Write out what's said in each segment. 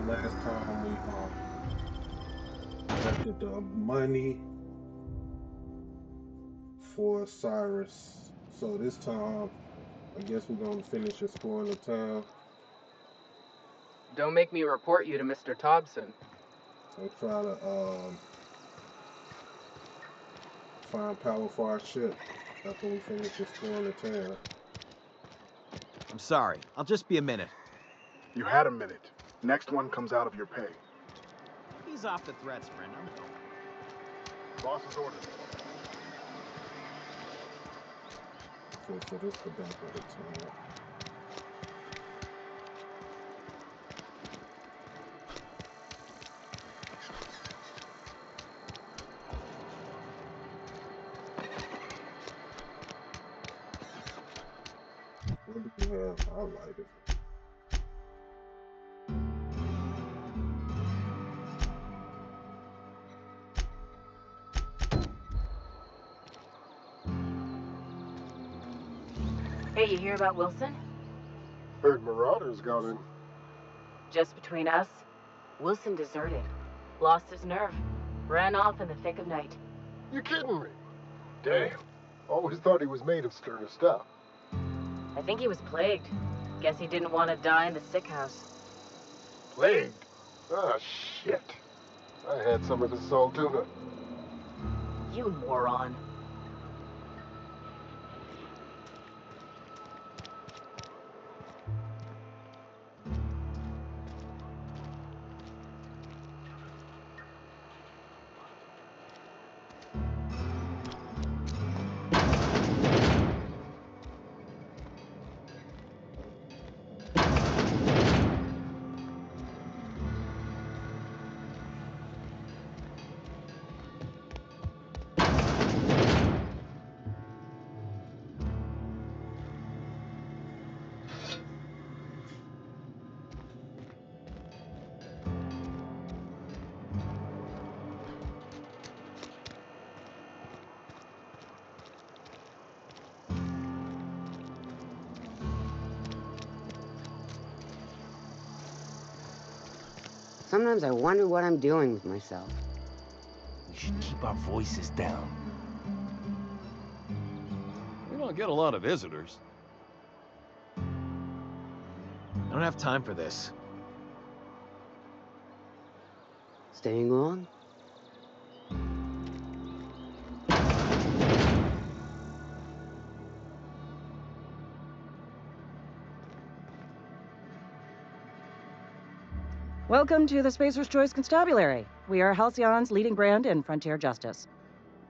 last time we collected the money for Cyrus. So this time, I guess we're gonna finish exploring the town Don't make me report you to Mr. Thompson. and try to find power for our ship after we finish exploring the town. I'm sorry. I'll just be a minute. You had a minute. Next one comes out of your pay. Ease off the threats, friend. I'm going. Boss's orders. Okay, so this the back of the town. What do we have highlighted? Hey, you hear about Wilson? Heard Marauders got in. Just between us, Wilson deserted. Lost his nerve. Ran off in the thick of night. You kidding me? Damn. Always thought he was made of sterner stuff. I think he was plagued. Guess he didn't want to die in the sick house. Plagued? Ah, shit. I had some of the salt tuna. You moron. Sometimes I wonder what I'm doing with myself. We should keep our voices down. We don't get a lot of visitors. I don't have time for this. Staying long? Welcome to the Spacer's Choice Constabulary. We are Halcyon's leading brand in frontier justice.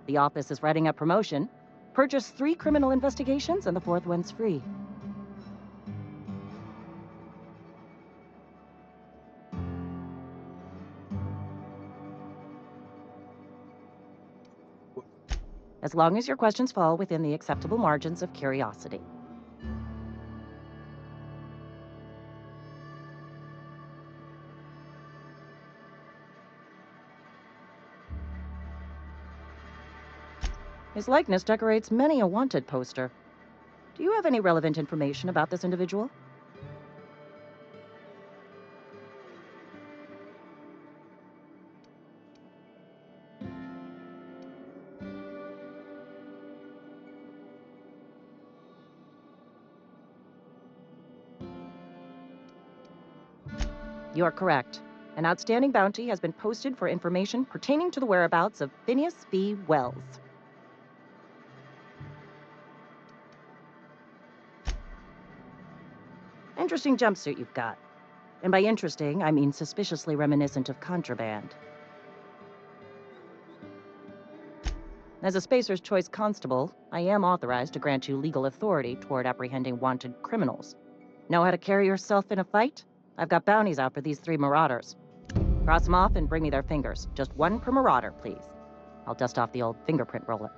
The office is writing up promotion. Purchase 3 criminal investigations and the 4th one's free. As long as your questions fall within the acceptable margins of curiosity. His likeness decorates many a wanted poster. Do you have any relevant information about this individual? You are correct. An outstanding bounty has been posted for information pertaining to the whereabouts of Phineas B. Wells. Interesting jumpsuit you've got. And by interesting, I mean suspiciously reminiscent of contraband. As a Spacer's Choice constable, I am authorized to grant you legal authority toward apprehending wanted criminals. Know how to carry yourself in a fight? I've got bounties out for these 3 marauders. Cross them off and bring me their fingers. Just 1 per marauder, please. I'll dust off the old fingerprint roller.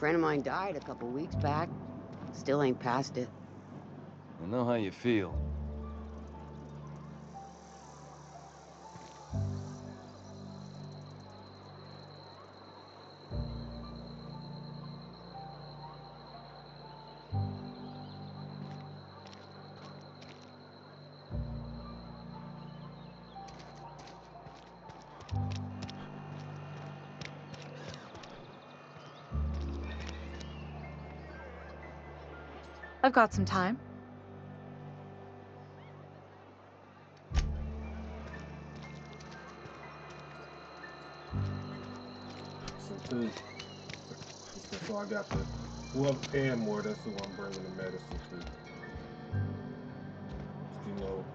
friend of mine died a couple weeks back. Still ain't past it. I know how you feel. I've got some time. So I got the whoever paying more, that's who I'm bringing the medicine to. You know.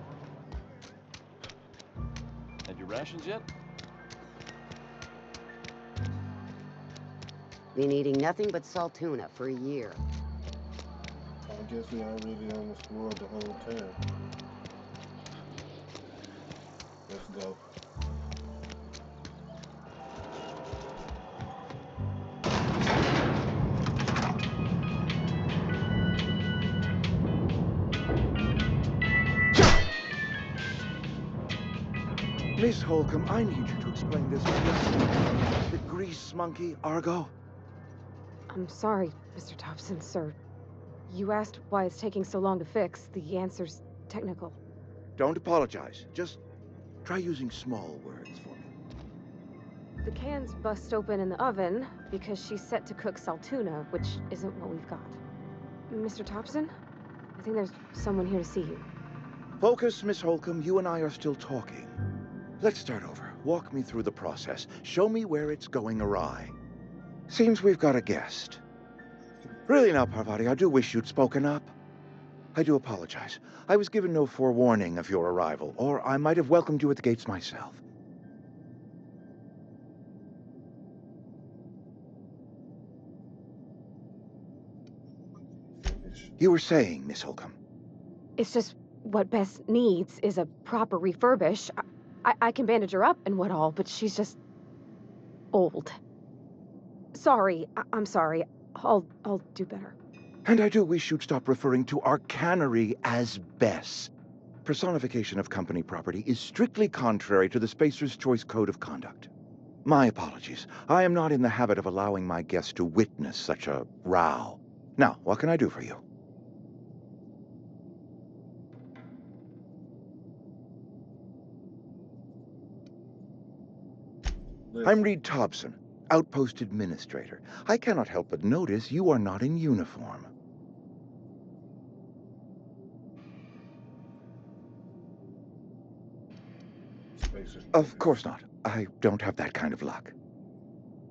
Had your rations yet? Been eating nothing but salt tuna for a year. I guess we already on this world the whole time. Let's go. Miss Holcomb, I need you to explain this. The grease monkey, Argo? I'm sorry, Mr. Thompson, sir. You asked why it's taking so long to fix. The answer's technical. Don't apologize. Just try using small words for me. The can's bust open in the oven because she's set to cook saltuna, which isn't what we've got. Mr. Thompson? I think there's someone here to see you. Focus, Miss Holcomb. You and I are still talking. Let's start over. Walk me through the process. Show me where it's going awry. Seems we've got a guest. Really now, Parvati, I do wish you'd spoken up. I do apologize. I was given no forewarning of your arrival, or I might have welcomed you at the gates myself. You were saying, Miss Holcomb. It's just what Bess needs is a proper refurbish. I can bandage her up and what all, but she's just old. Sorry, I'm sorry. I'll do better. And I do wish you'd stop referring to our cannery as Bess. Personification of company property is strictly contrary to the Spacer's Choice Code of Conduct. My apologies. I am not in the habit of allowing my guests to witness such a row. Now, what can I do for you? I'm Reed Thompson, Outpost Administrator. I cannot help but notice you are not in uniform. Of course not. I don't have that kind of luck.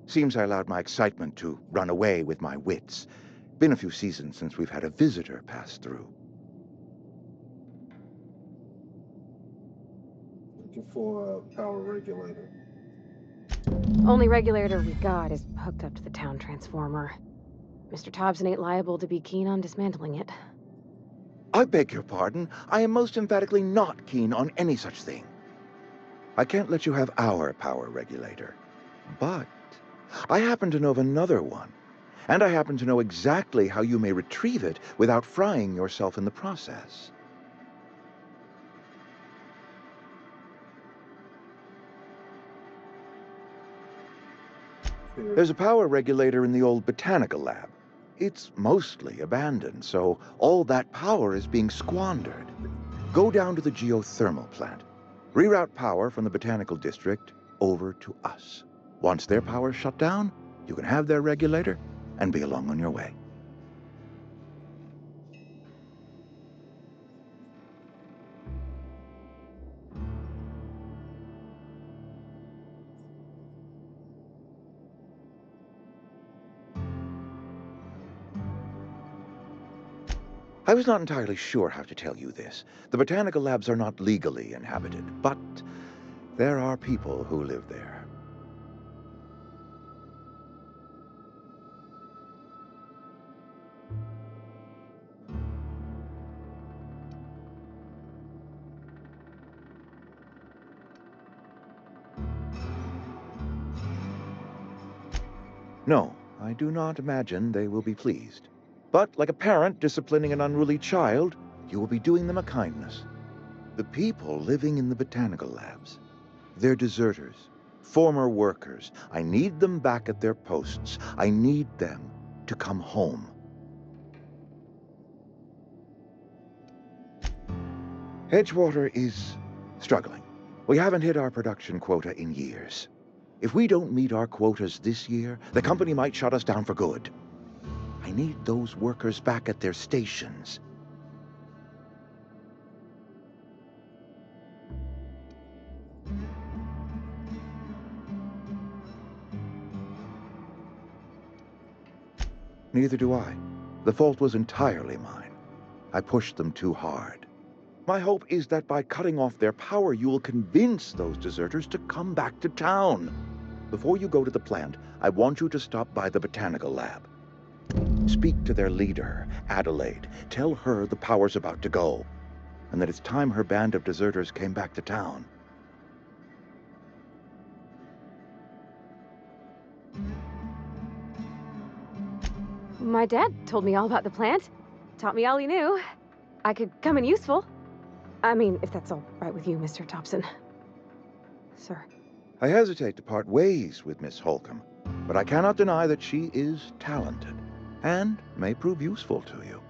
Seems I allowed my excitement to run away with my wits. Been a few seasons since we've had a visitor pass through. Looking for a power regulator. Only regulator we got is hooked up to the town transformer. Mr. Thompson ain't liable to be keen on dismantling it. I beg your pardon. I am most emphatically not keen on any such thing. I can't let you have our power regulator. But I happen to know of another one. And I happen to know exactly how you may retrieve it without frying yourself in the process. There's a power regulator in the old botanical lab. It's mostly abandoned, so all that power is being squandered. Go down to the geothermal plant. Reroute power from the botanical district over to us. Once their power's shut down, you can have their regulator and be along on your way. I was not entirely sure how to tell you this. The botanical labs are not legally inhabited, but there are people who live there. No, I do not imagine they will be pleased. But like a parent disciplining an unruly child, you will be doing them a kindness. The people living in the botanical labs, they're deserters, former workers. I need them back at their posts. I need them to come home. Edgewater is struggling. We haven't hit our production quota in years. If we don't meet our quotas this year, the company might shut us down for good. I need those workers back at their stations. Neither do I. The fault was entirely mine. I pushed them too hard. My hope is that by cutting off their power, you will convince those deserters to come back to town. Before you go to the plant, I want you to stop by the botanical lab. Speak to their leader, Adelaide. Tell her the power's about to go, and that it's time her band of deserters came back to town. My dad told me all about the plant. Taught me all he knew. I could come in useful. I mean, if that's all right with you, Mr. Thompson. Sir. I hesitate to part ways with Miss Holcomb, but I cannot deny that she is talented and may prove useful to you.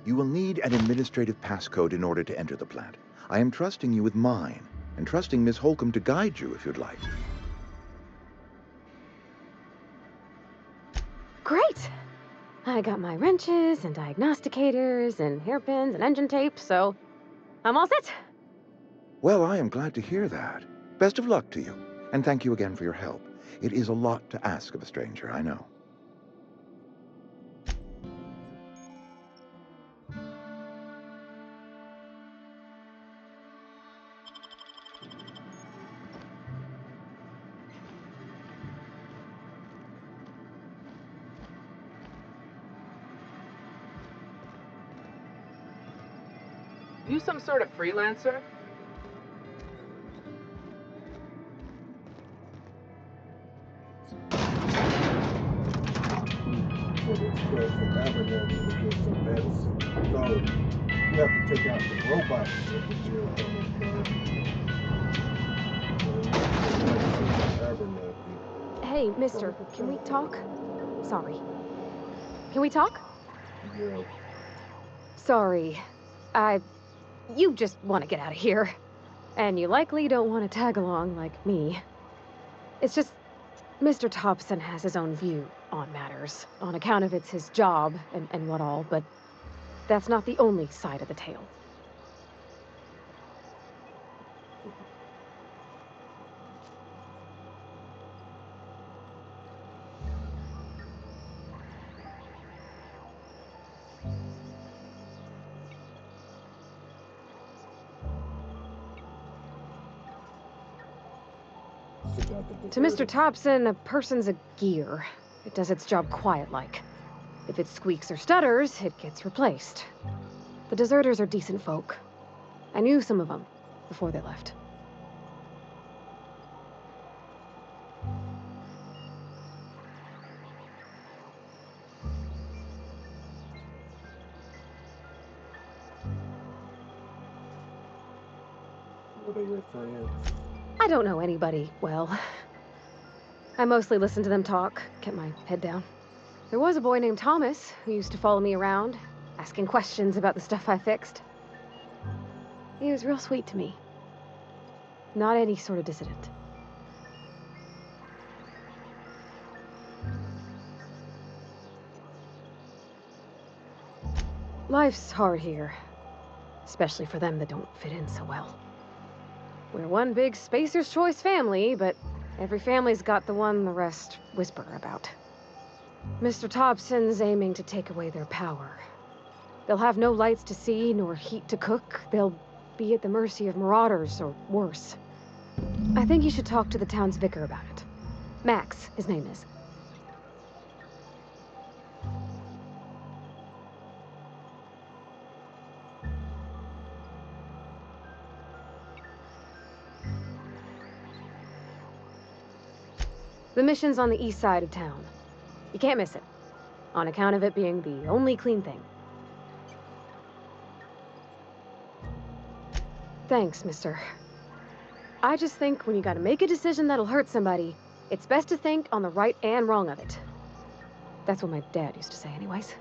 You will need an administrative passcode in order to enter the plant. I am trusting you with mine, and trusting Miss Holcomb to guide you if you'd like. Great! I got my wrenches and diagnosticators and hairpins and engine tape, so I'm all set. Well, I am glad to hear that. Best of luck to you, and thank you again for your help. It is a lot to ask of a stranger, I know. You some sort of freelancer? For the express to Abernathy to get some medicine. So you have to take out the robots at the jail Abernathy. Hey, mister, can we talk? Sorry. Can we talk? Yeah. Sorry. You just want to get out of here. And you likely don't want to tag along like me. It's just, Mr. Thompson has his own view on matters, on account of it's his job and what all, but that's not the only side of the tale. To Mr. Thompson, a person's a gear. It does its job quiet-like. If it squeaks or stutters, it gets replaced. The deserters are decent folk. I knew some of them before they left. Were they your friends? I don't know anybody well. I mostly listened to them talk, kept my head down. There was a boy named Thomas who used to follow me around, asking questions about the stuff I fixed. He was real sweet to me. Not any sort of dissident. Life's hard here, especially for them that don't fit in so well. We're one big Spacer's Choice family, but every family's got the one the rest whisper about. Mr. Thompson's aiming to take away their power. They'll have no lights to see, nor heat to cook. They'll be at the mercy of marauders, or worse. I think you should talk to the town's vicar about it. Max, his name is. The mission's on the east side of town. You can't miss it, on account of it being the only clean thing. Thanks, mister. I just think when you gotta make a decision that'll hurt somebody, it's best to think on the right and wrong of it. That's what my dad used to say anyways.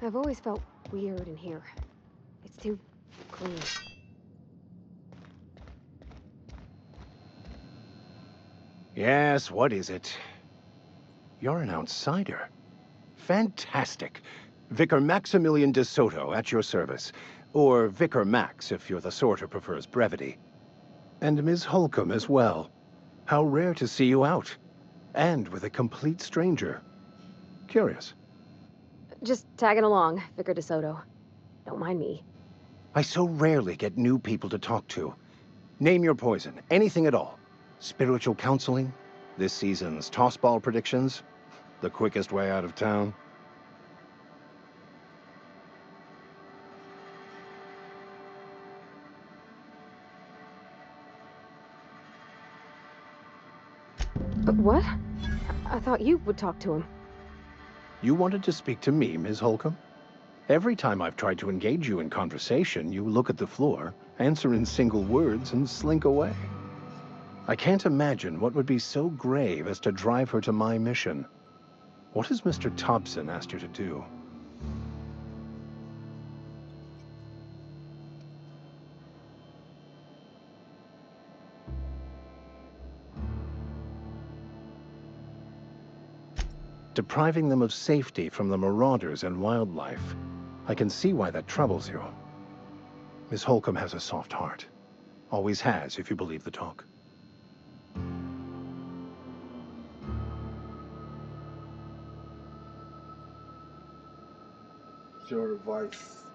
I've always felt weird in here. It's too clean. Yes, what is it? You're an outsider. Fantastic. Vicar Maximilian de Soto, at your service. Or Vicar Max, if you're the sort who prefers brevity. And Ms. Holcomb as well. How rare to see you out. And with a complete stranger. Curious. Just tagging along, Vicar de Soto. Don't mind me. I so rarely get new people to talk to. Name your poison, anything at all. Spiritual counseling, this season's tossball predictions, the quickest way out of town. What? I thought you would talk to him. You wanted to speak to me, Ms. Holcomb? Every time I've tried to engage you in conversation, you look at the floor, answer in single words, and slink away. I can't imagine what would be so grave as to drive her to my mission. What has Mr. Thompson asked you to do? Depriving them of safety from the marauders and wildlife. I can see why that troubles you. Miss Holcomb has a soft heart. Always has, if you believe the talk. Your advice.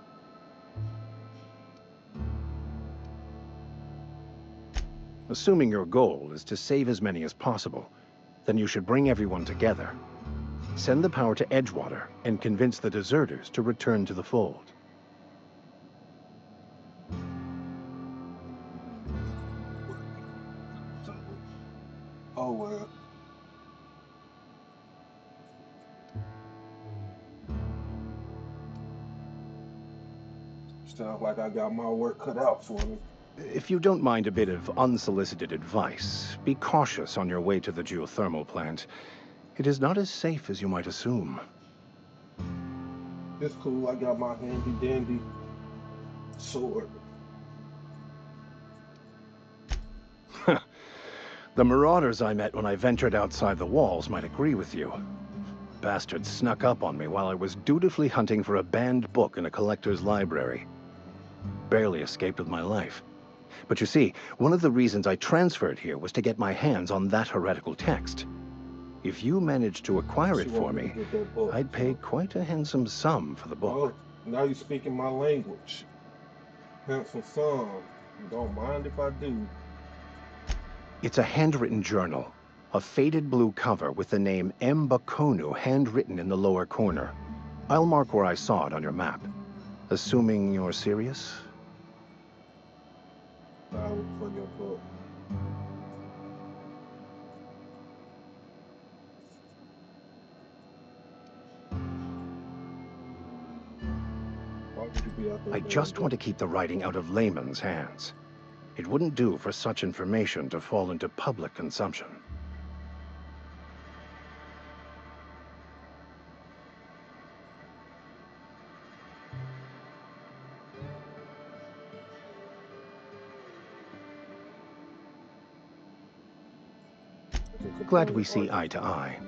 Assuming your goal is to save as many as possible, then you should bring everyone together. Send the power to Edgewater and convince the deserters to return to the fold. Oh well. Sounds like I got my work cut out for me. If you don't mind a bit of unsolicited advice, be cautious on your way to the geothermal plant. It is not as safe as you might assume. It's cool, I got my handy-dandy sword. The marauders I met when I ventured outside the walls might agree with you. Bastards snuck up on me while I was dutifully hunting for a banned book in a collector's library. Barely escaped with my life. But you see, one of the reasons I transferred here was to get my hands on that heretical text. If you managed to acquire it for me, I'd pay quite a handsome sum for the book. Oh, now you're speaking my language. Handsome sum. Don't mind if I do. It's a handwritten journal. A faded blue cover with the name M'Bakono handwritten in the lower corner. I'll mark where I saw it on your map. Assuming you're serious? I look for your book. Why would you be out there? I just want to keep the writing out of layman's hands. It wouldn't do for such information to fall into public consumption. Glad we see eye to eye.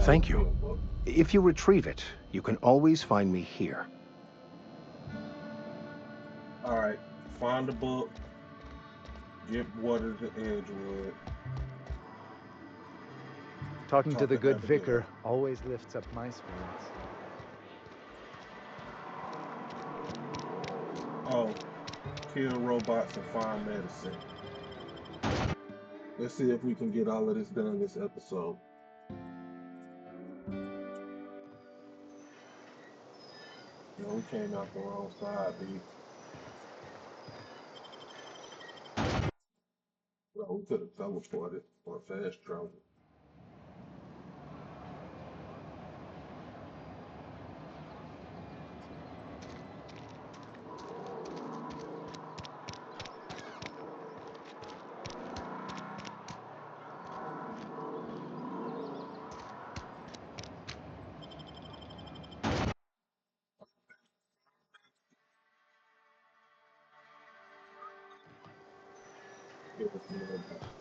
Thank you. If you retrieve it, you can always find me here. Alright, find the book. Get water to Edgewood. Talking Talk to the to good Abigail. vicar always lifts up my spirits. Oh, kill robots and find medicine. Let's see if we can get all of this done this episode. No, we came out the wrong side, B. Well, we could have teleported or fast traveled. Give us some robots.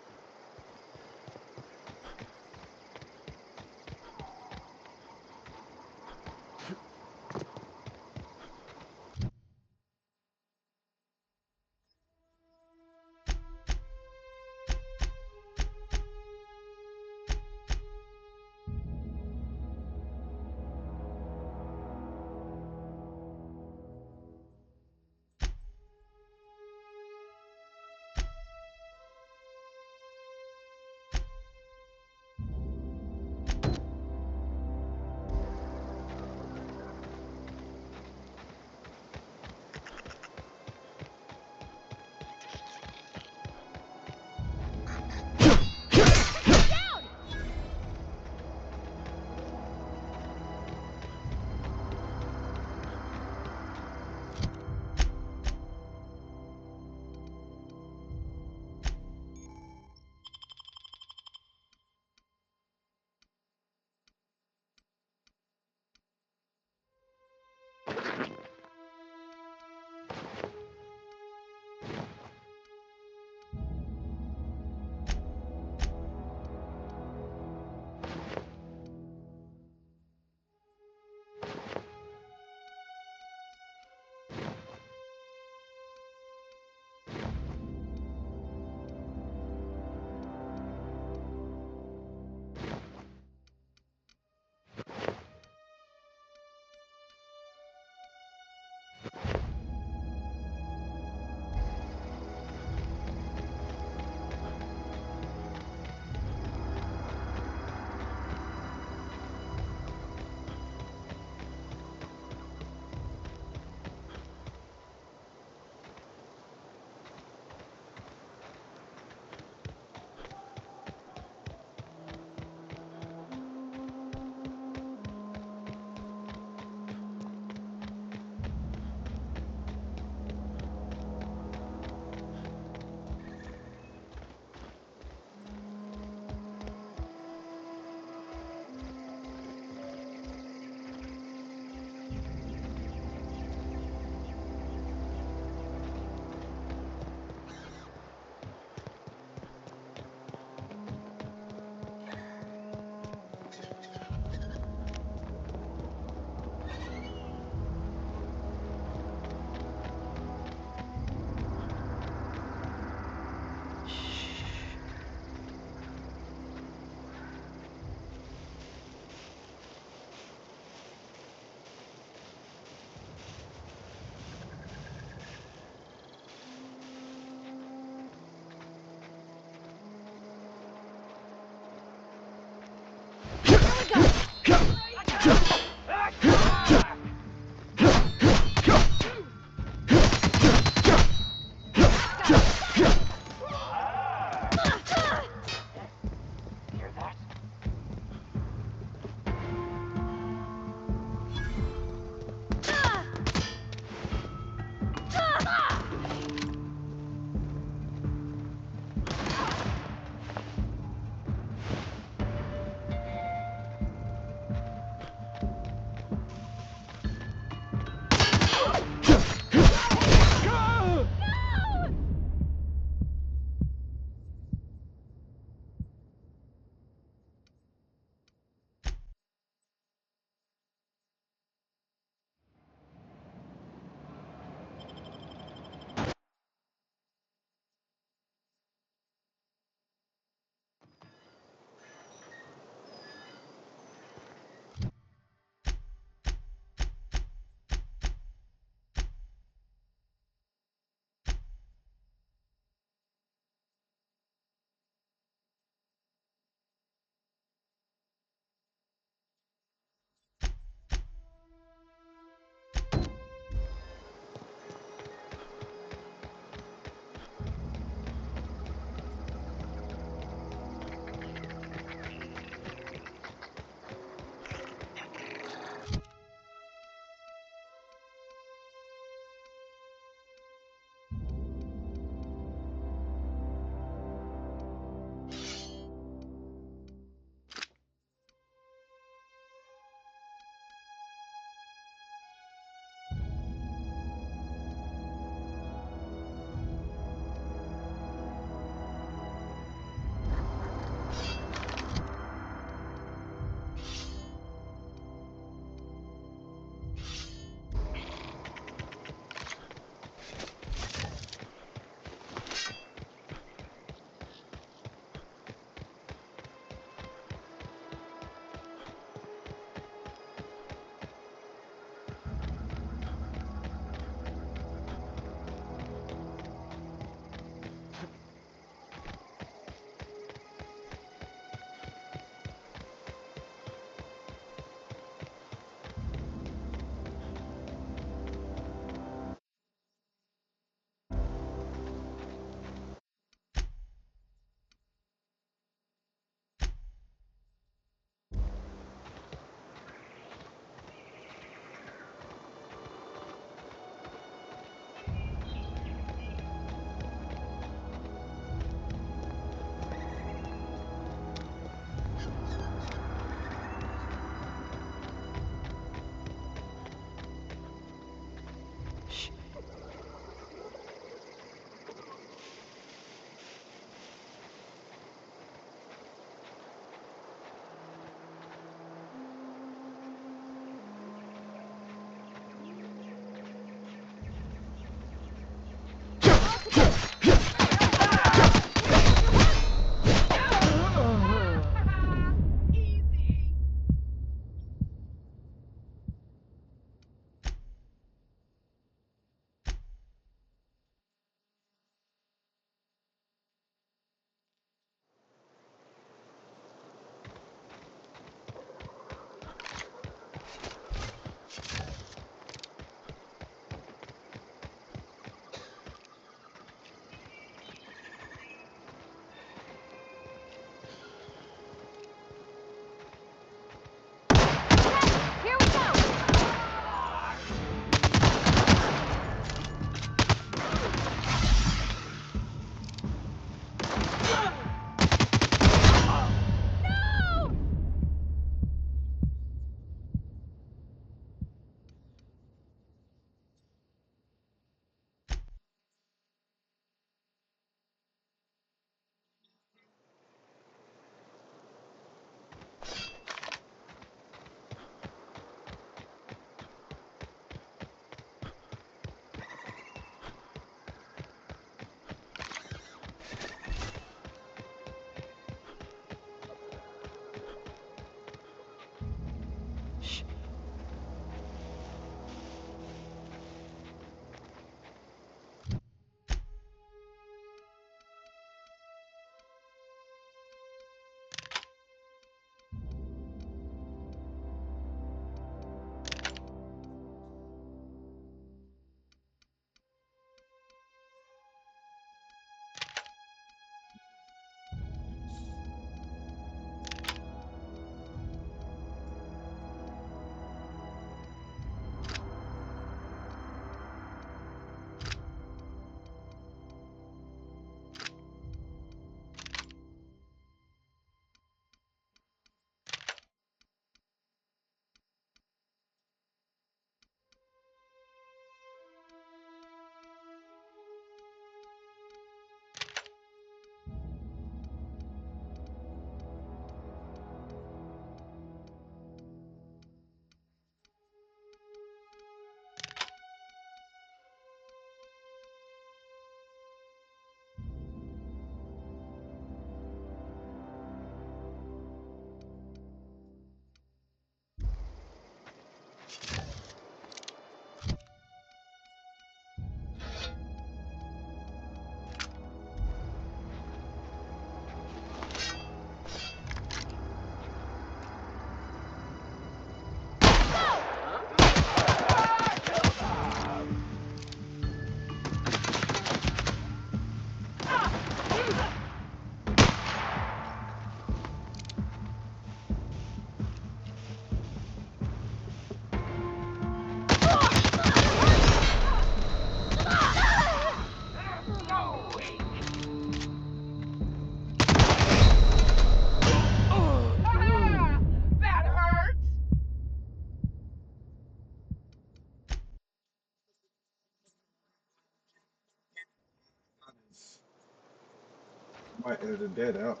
might edit that out.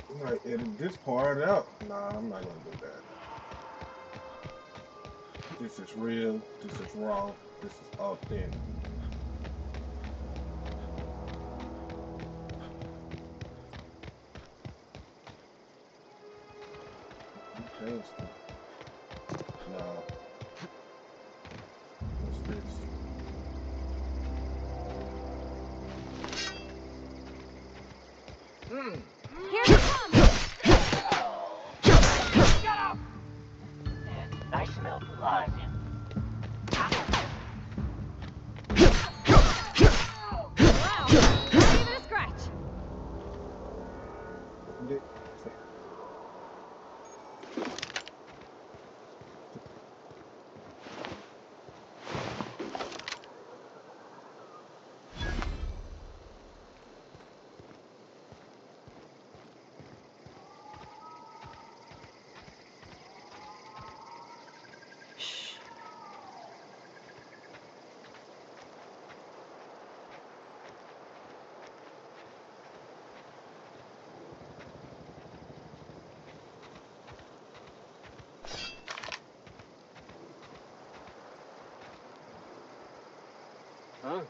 I might edit this part out. Nah, I'm not gonna do that. This is real. This is raw. This is authentic. Interesting. Nah. What's this? Here he comes! Shut up! I smell blood. Wow, not even a scratch. Huh?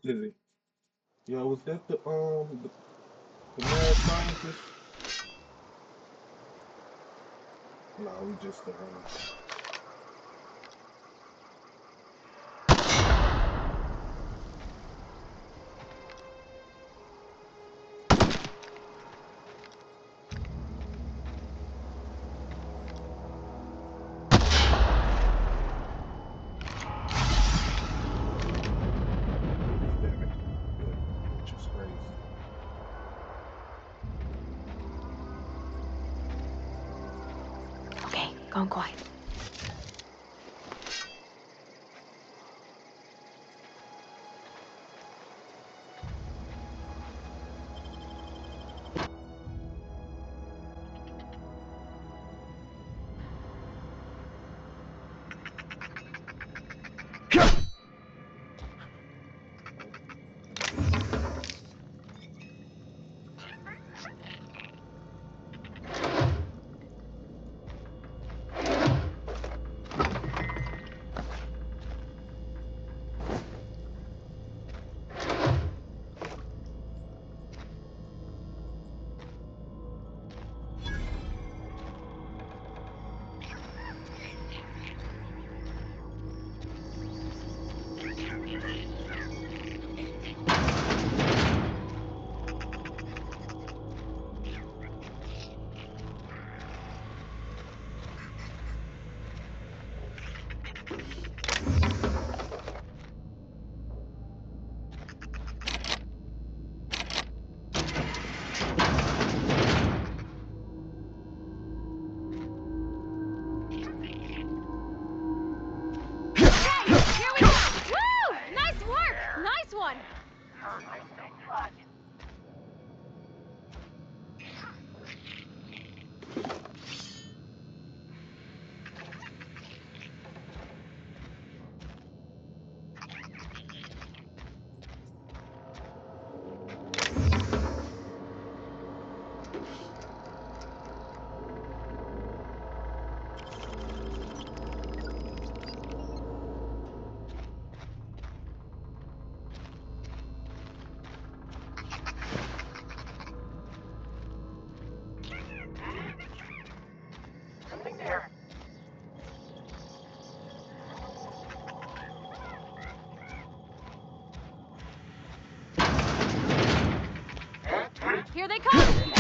Easy. Yo, was that the mad scientist? No, we just Gone quiet. Here they come!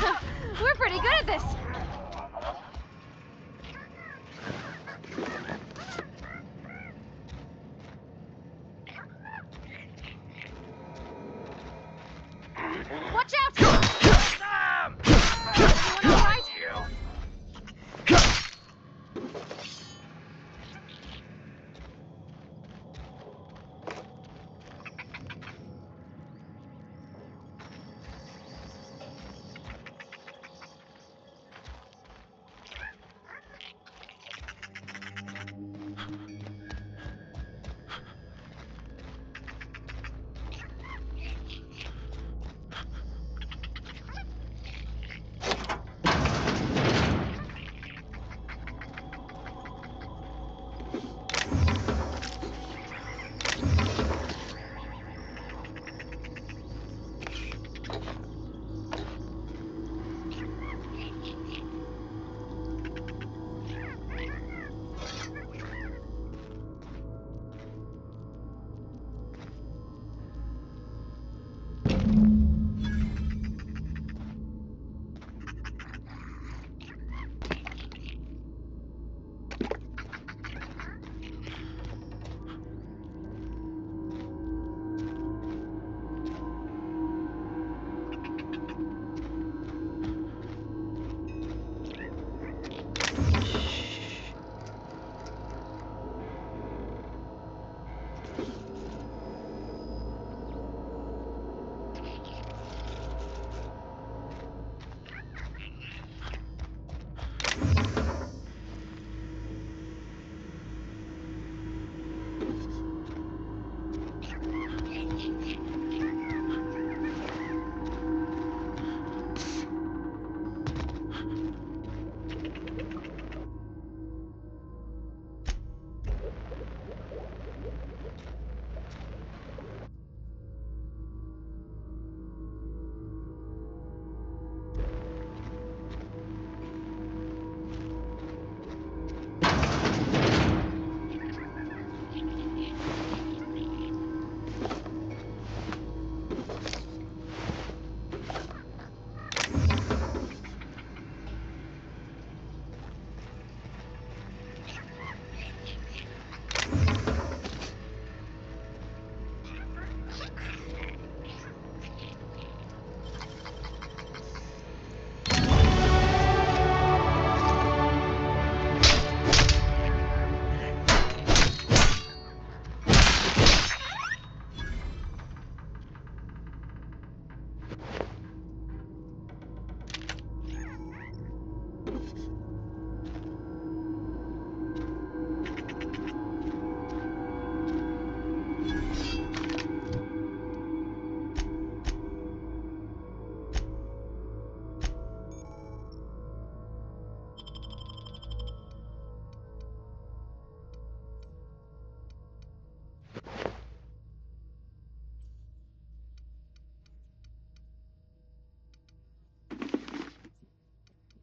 We're pretty good at this. Watch out!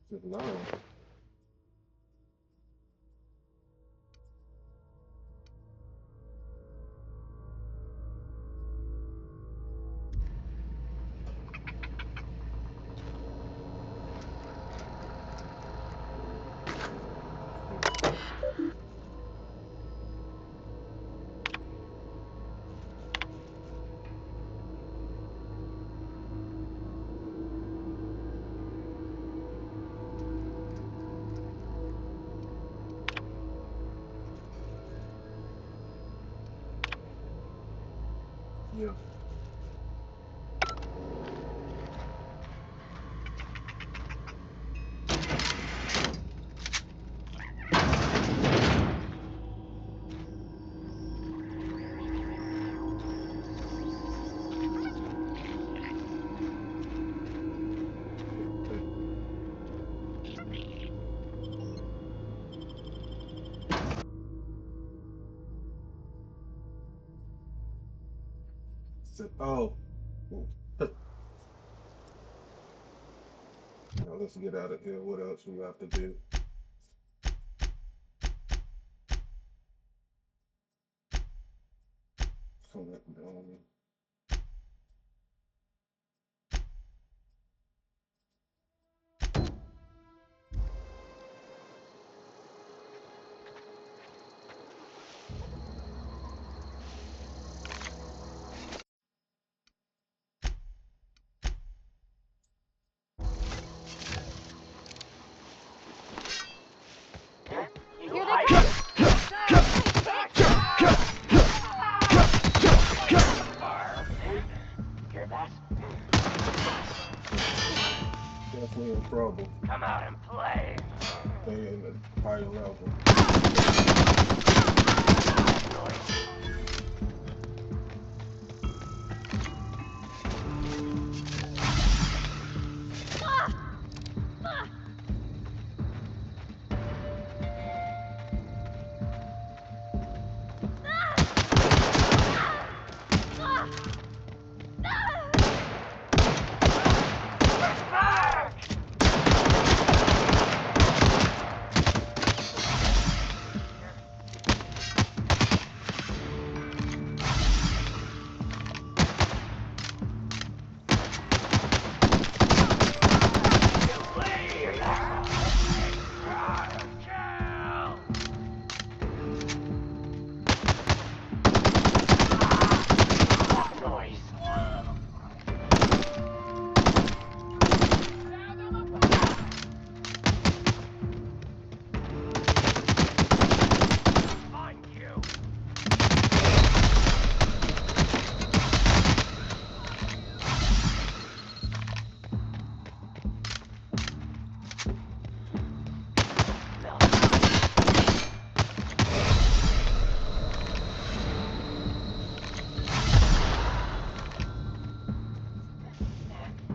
Everyone all right? No. Yeah. Oh. Now let's get out of here. What else we have to do? Select trouble. Come out and play. Stay in the high level.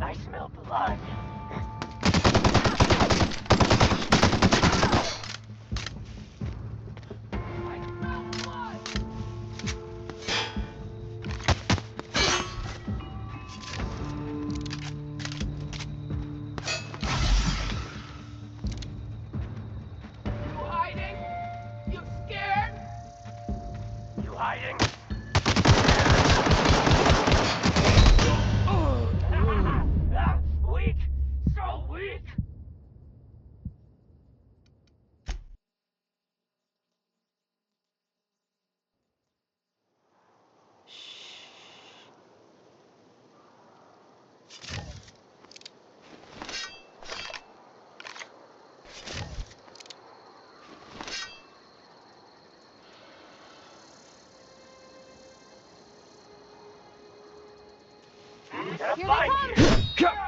I smell blood. You hiding? You scared? You hiding? Weak! So weak! Here they come!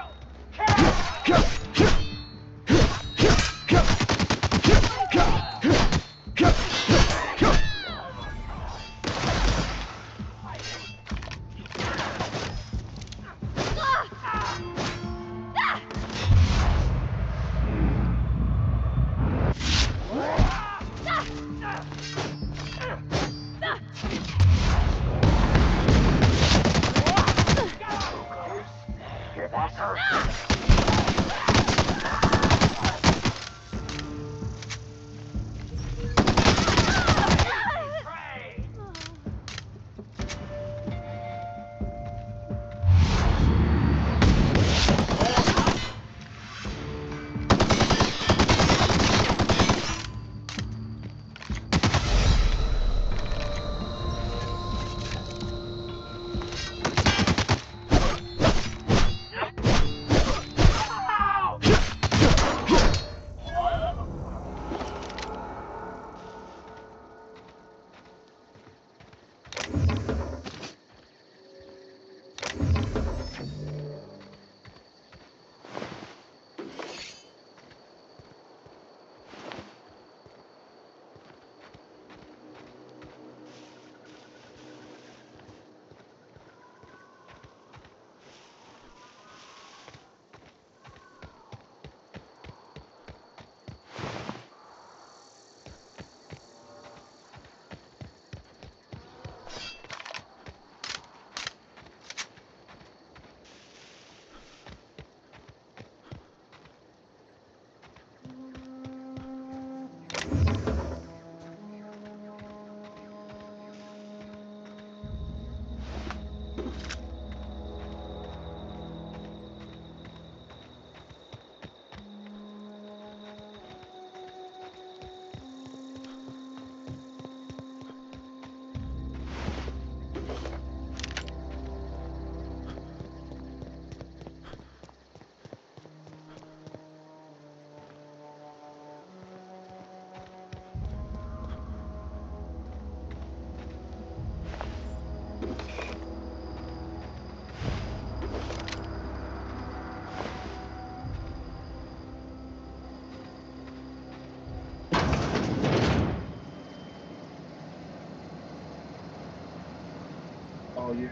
you.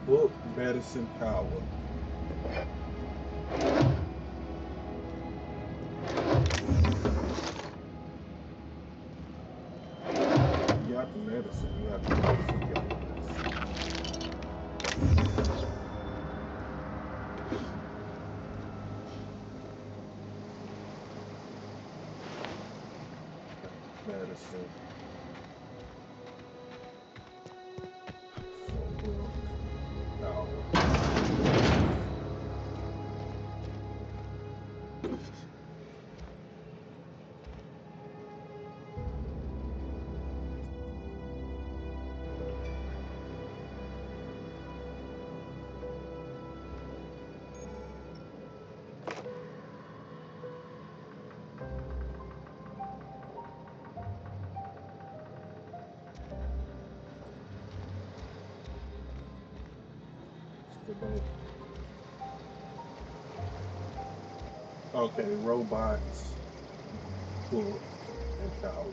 Book medicine power. You got the medicine. You got the medicine. You got the medicine. Okay, robots, book, and power.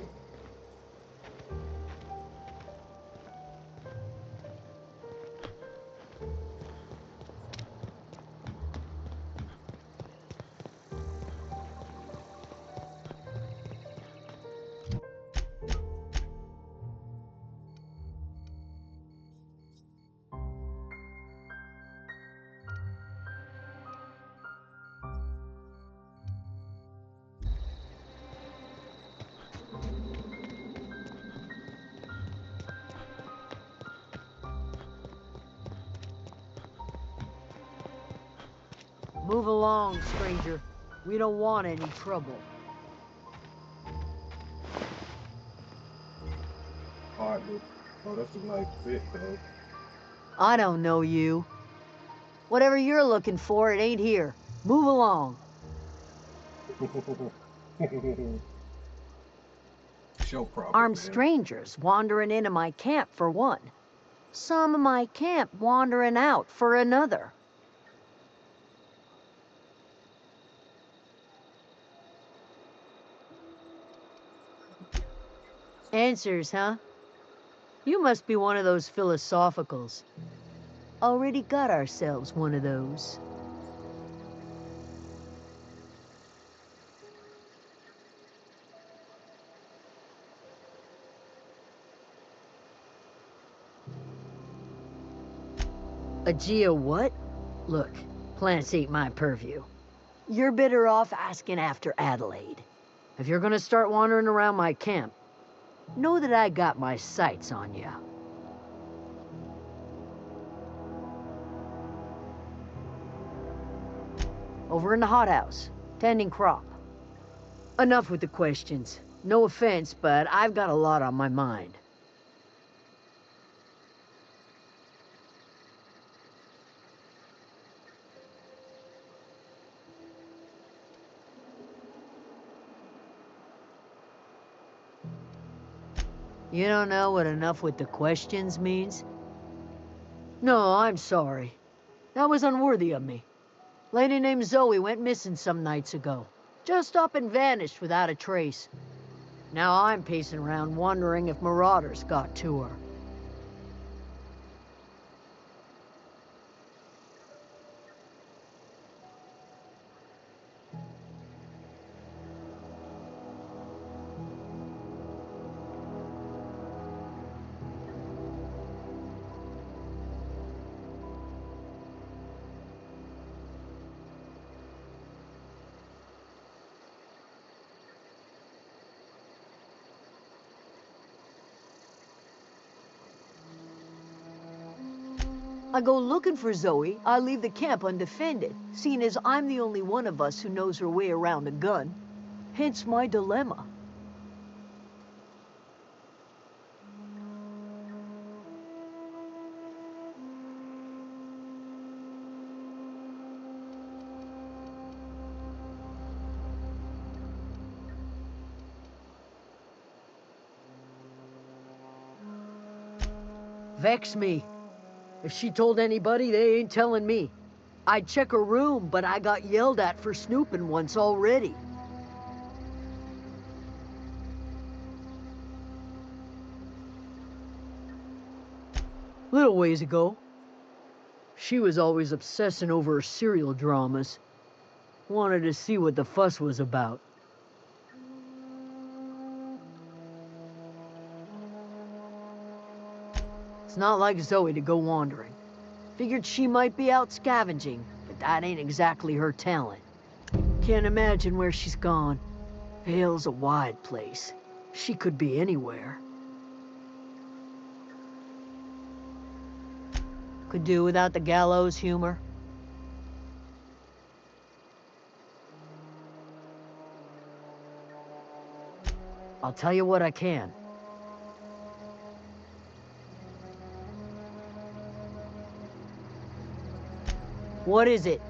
Move along, stranger. We don't want any trouble. Hardly. Oh, that's a nice fit, though. I don't know you. Whatever you're looking for, it ain't here. Move along. Show problem. Armed man. strangers wandering into my camp for one. Some of my camp wandering out for another. Answers, huh? You must be one of those philosophicals. Already got ourselves one of those. A geo what? Look, plants ain't my purview. You're better off asking after Adelaide. If you're gonna start wandering around my camp, know that I got my sights on you. Over in the hothouse, tending crop. Enough with the questions. No offense, but I've got a lot on my mind. You don't know what enough with the questions means? No, I'm sorry. That was unworthy of me. Lady named Zoe went missing some nights ago. Just up and vanished without a trace. Now I'm pacing around wondering if marauders got to her. I go looking for Zoe, I leave the camp undefended, seeing as I'm the only one of us who knows her way around a gun. Hence my dilemma. Vex me. If she told anybody, they ain't telling me. I'd check her room, but I got yelled at for snooping once already. Little ways ago. She was always obsessing over her serial dramas. Wanted to see what the fuss was about. It's not like Zoe to go wandering. Figured she might be out scavenging, but that ain't exactly her talent. Can't imagine where she's gone. Vale's a wide place. She could be anywhere. Could do without the gallows humor. I'll tell you what I can. What is it?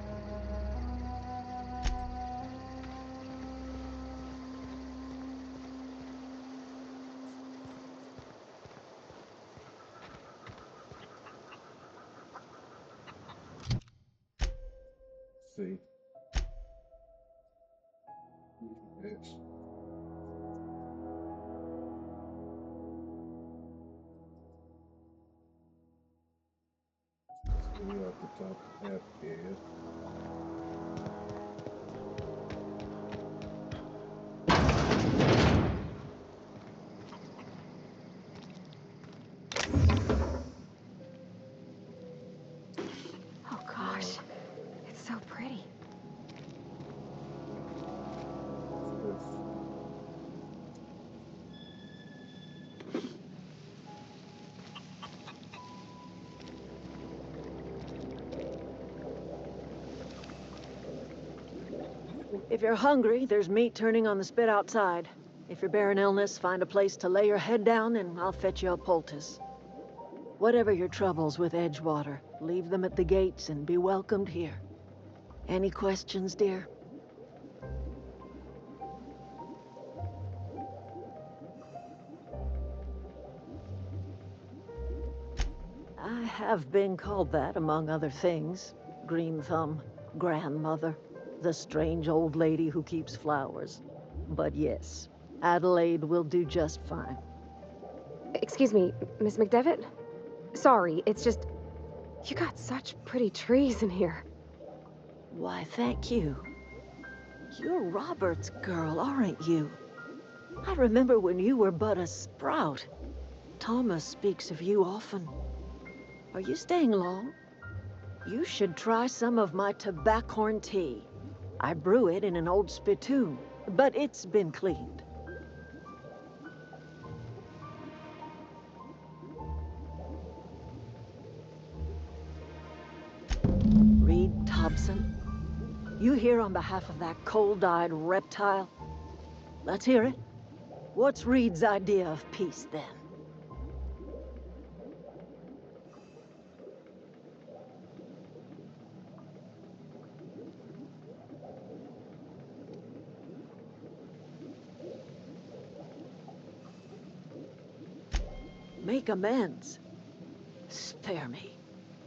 See. Bitch. We at the top half here. Oh gosh, it's so pretty. If you're hungry, there's meat turning on the spit outside. If you're bearing illness, find a place to lay your head down and I'll fetch you a poultice. Whatever your troubles with Edgewater, leave them at the gates and be welcomed here. Any questions, dear? I have been called that, among other things. Green Thumb, grandmother, the strange old lady who keeps flowers. But yes, Adelaide will do just fine. Excuse me, Miss McDevitt? Sorry, it's just... You got such pretty trees in here. Why, thank you. You're Robert's girl, aren't you? I remember when you were but a sprout. Thomas speaks of you often. Are you staying long? You should try some of my tobaccorn tea. I brew it in an old spittoon, but it's been cleaned. Reed Thompson? You here on behalf of that cold-eyed reptile? Let's hear it. What's Reed's idea of peace, then? Make amends. Spare me.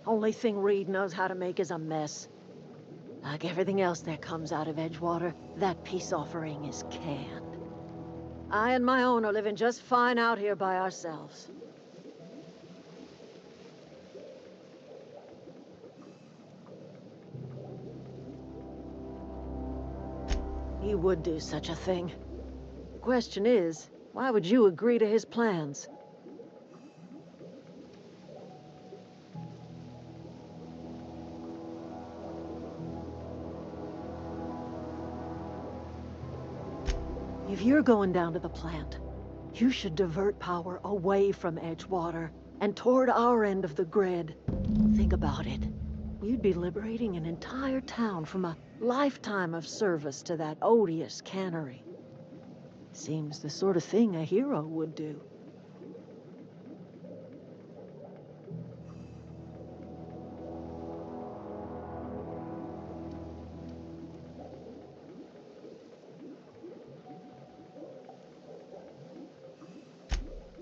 Only thing Reed knows how to make is a mess. Like everything else that comes out of Edgewater, that peace offering is canned. I and my own are living just fine out here by ourselves. He would do such a thing. The question is, why would you agree to his plans? If you're going down to the plant, you should divert power away from Edgewater and toward our end of the grid. Think about it. You'd be liberating an entire town from a lifetime of service to that odious cannery. Seems the sort of thing a hero would do.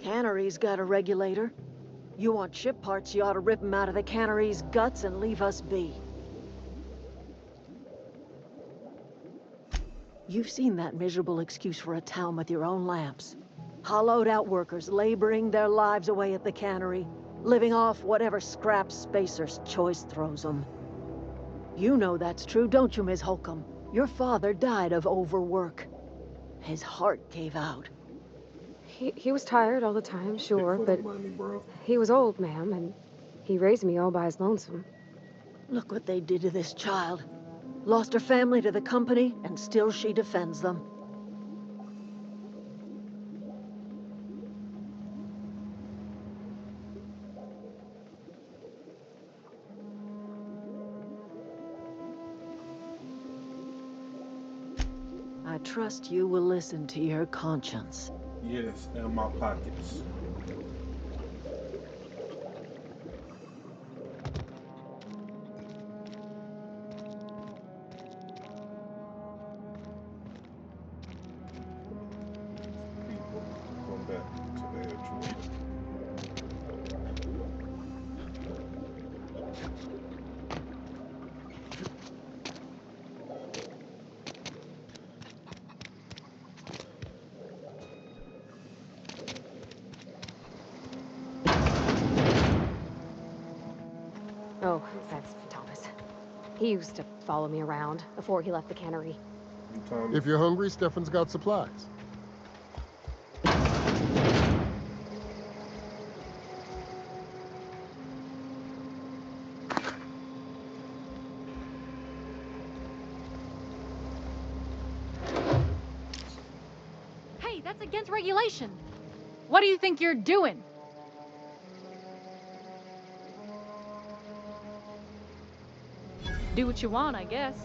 Cannery's got a regulator. You want ship parts, you ought to rip them out of the cannery's guts and leave us be. You've seen that miserable excuse for a town with your own lamps. Hollowed out workers laboring their lives away at the cannery, living off whatever scrap Spacer's Choice throws them. You know that's true, don't you, Miss Holcomb? Your father died of overwork. His heart gave out. He was tired all the time, sure, For the but money, bro. he was old, ma'am, and he raised me all by his lonesome. Look what they did to this child. Lost her family to the company, and still she defends them. I trust you will listen to your conscience. Yes, in my pockets. People going back to their children. Oh, that's Thomas. He used to follow me around before he left the cannery. If you're hungry, Stefan's got supplies. Hey, that's against regulation. What do you think you're doing? Do what you want, I guess.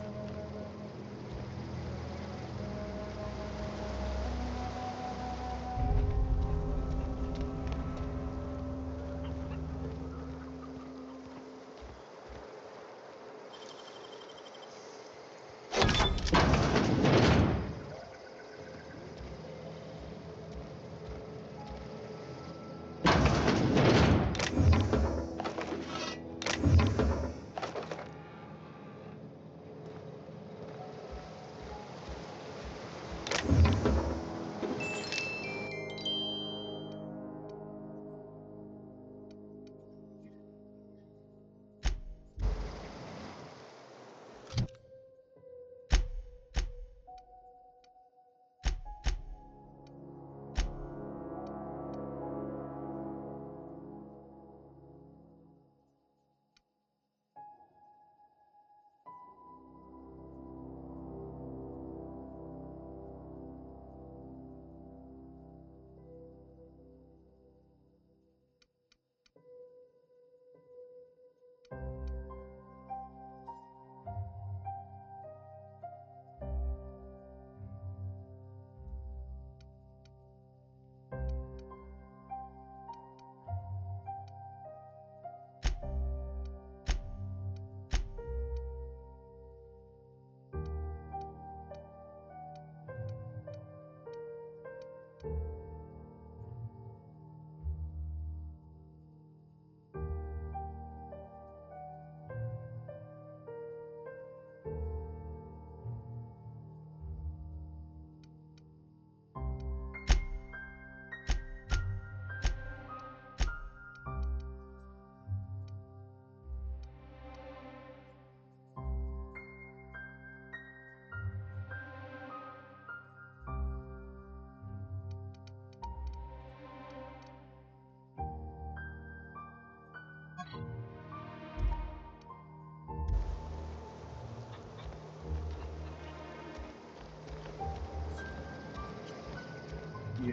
Yeah,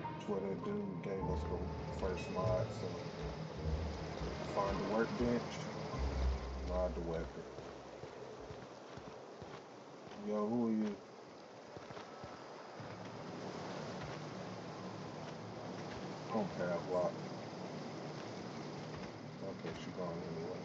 that's what I do. Gave us the first mod, so find the workbench, mod the weapon. Yo, who are you? Home path lock. Okay, she gone anyway.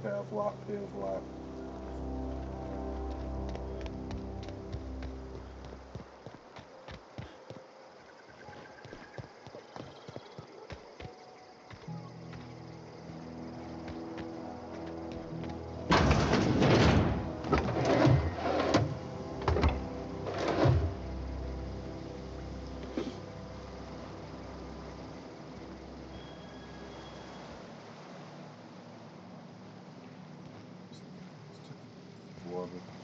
Path lock, pills lock. motherfucker.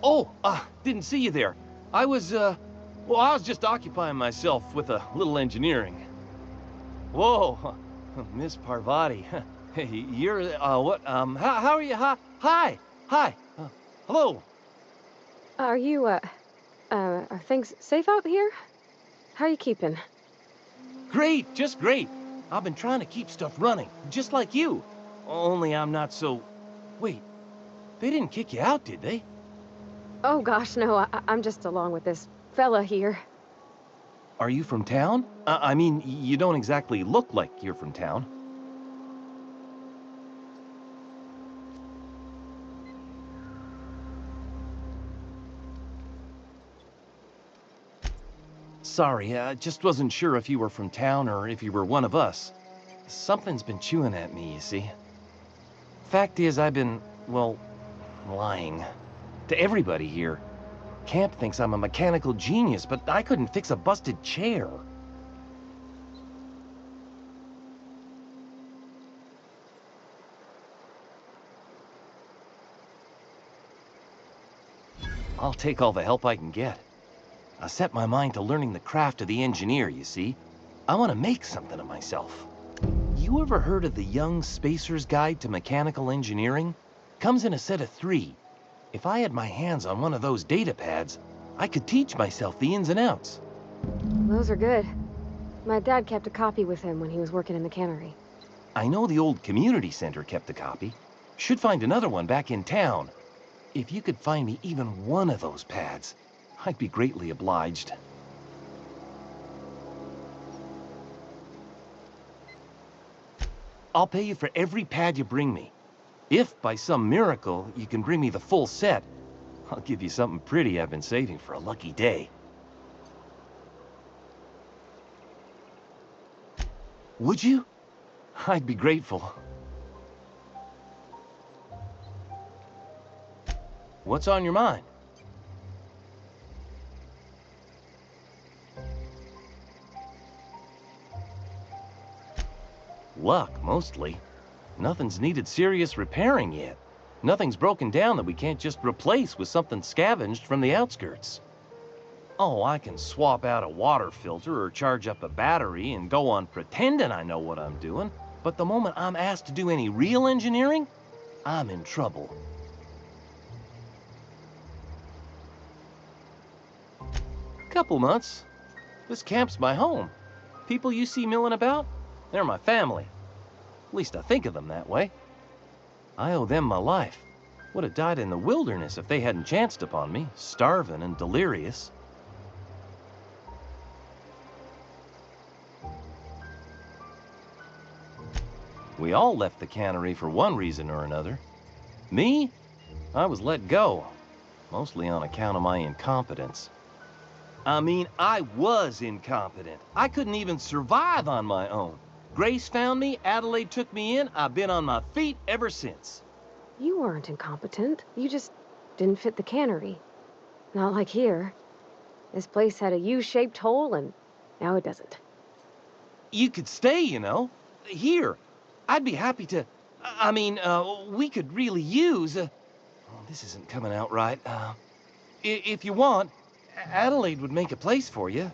Oh, didn't see you there. I was just occupying myself with a little engineering. Whoa, Miss Parvati. Hey, you're, what, how are you? Hi. Hello. Are you, are things safe out here? How are you keeping? Great, just great. I've been trying to keep stuff running, just like you. Only I'm not so... Wait, they didn't kick you out, did they? Oh gosh, no, I'm just along with this fella here. Are you from town? I mean, you don't exactly look like you're from town. Sorry, I just wasn't sure if you were from town or if you were one of us. Something's been chewing at me, you see. Fact is, I've been, well, lying. To everybody here. Camp thinks I'm a mechanical genius, but I couldn't fix a busted chair. I'll take all the help I can get. I set my mind to learning the craft of the engineer, you see. I want to make something of myself. You ever heard of the Young Spacer's Guide to Mechanical Engineering? Comes in a set of 3. If I had my hands on one of those data pads, I could teach myself the ins and outs. Those are good. My dad kept a copy with him when he was working in the cannery. I know the old community center kept a copy. Should find another one back in town. If you could find me even one of those pads, I'd be greatly obliged. I'll pay you for every pad you bring me. If, by some miracle, you can bring me the full set, I'll give you something pretty I've been saving for a lucky day. Would you? I'd be grateful. What's on your mind? Luck, mostly. Nothing's needed serious repairing yet. Nothing's broken down that we can't just replace with something scavenged from the outskirts. Oh, I can swap out a water filter or charge up a battery and go on pretending I know what I'm doing, but the moment I'm asked to do any real engineering, I'm in trouble. Couple months. This camp's my home. People you see milling about, they're my family. At least I think of them that way. I owe them my life. Would have died in the wilderness if they hadn't chanced upon me, starving and delirious. We all left the cannery for one reason or another. Me? I was let go, mostly on account of my incompetence. I mean, I was incompetent. I couldn't even survive on my own. Grace found me, Adelaide took me in, I've been on my feet ever since. You weren't incompetent. You just didn't fit the cannery. Not like here. This place had a U-shaped hole, and now it doesn't. You could stay, you know. Here. I'd be happy to... I mean, we could really use... Oh, this isn't coming out right. If you want, Adelaide would make a place for you.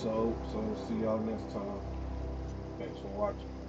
So see y'all next time. Thanks for watching.